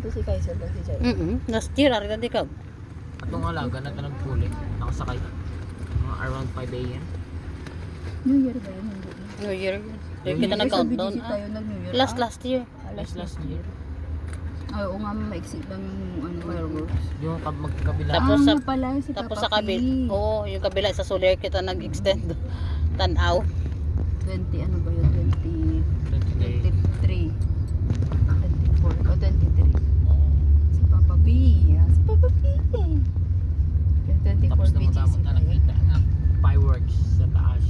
to si Kaiser ba si Jai? Last year, ari na di ka. Atong alaga na tanong puli. Nakasakay. Mga around 5 a.m. New Year ba yun? Hindi. New Year. New Kita Year. na countdown. Busy tayo nag-New Year. Last year. Last year. Ay, oo nga, maiksi lang yung fireworks. Yung magkabila. Tapos sa- pala si Tapos Papa sa kabila, P. oo, yung kabila sa Soler kita nag-extend. Tanaw. 20, ano ba yun? 20 23. 24. O, 23. Si Papa P. Si Papa P. Yung 24 Tapos na BGC matamot na tayo. nakita na fireworks sa taas.